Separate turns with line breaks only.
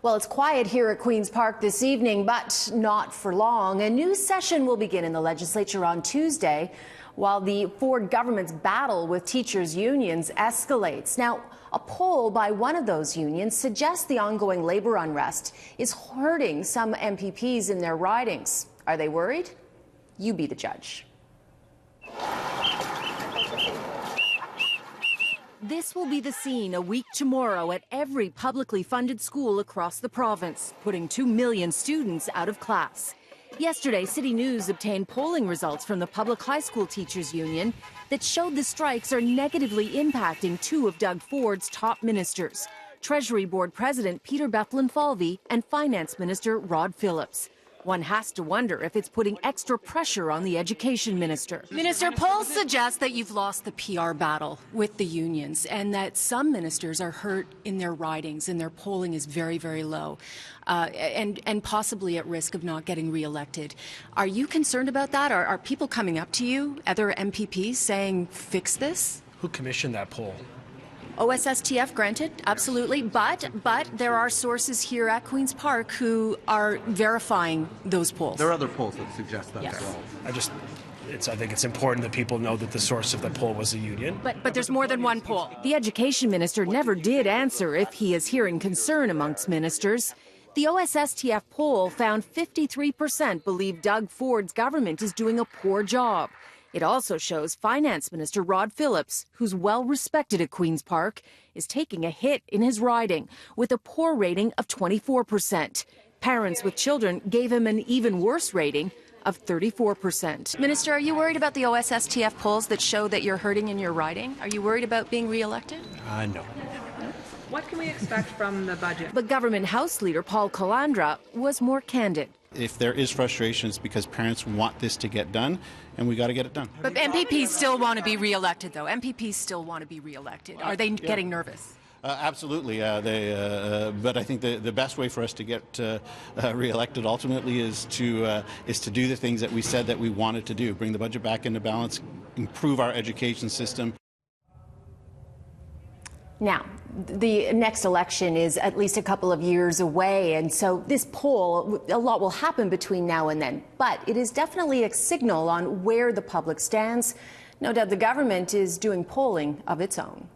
Well, it's quiet here at Queen's Park this evening, but not for long. A new session will begin in the legislature on Tuesday, while the Ford government's battle with teachers' unions escalates. Now, a poll by one of those unions suggests the ongoing labor unrest is hurting some MPPs in their ridings. Are they worried? You be the judge. This will be the scene a week tomorrow at every publicly funded school across the province, putting 2 million students out of class. Yesterday, City News obtained polling results from the Public High School Teachers Union that showed the strikes are negatively impacting two of Doug Ford's top ministers, Treasury Board President Peter Bethlen-Falvey and Finance Minister Rod Phillips. One has to wonder if it's putting extra pressure on the education minister. Minister, polls suggest that you've lost the PR battle with the unions and that some ministers are hurt in their ridings and their polling is very, very low and possibly at risk of not getting re-elected. Are you concerned about that? Are people coming up to you, other MPPs, saying, fix this?
Who commissioned that poll?
OSSTF, granted, absolutely, but there are sources here at Queen's Park who are verifying those polls.
There are other polls that suggest that as well.
I think it's important that people know that the source of the poll was a union.
But there's more than one poll. The education minister never did answer if he is hearing concern amongst ministers. The OSSTF poll found 53% believe Doug Ford's government is doing a poor job. It also shows Finance Minister Rod Phillips, who's well respected at Queen's Park, is taking a hit in his riding with a poor rating of 24%. Parents with children gave him an even worse rating of 34%. Minister, are you worried about the OSSTF polls that show that you're hurting in your riding? Are you worried about being re-elected?
No.
What can we expect from the budget?
But Government House Leader Paul Calandra was more candid.
If there is frustration, it's because parents want this to get done, and we got to get it done.
But MPPs still want to be re-elected, though. MPPs still want to be re-elected. Are they getting nervous?
Absolutely. But I think the best way for us to get re-elected ultimately is to do the things that we said that we wanted to do: bring the budget back into balance, improve our education system. Now, the next election is at least a couple of years away, and so this poll, a lot will happen between now and then. But it is definitely a signal on where the public stands. No doubt the government is doing polling of its own.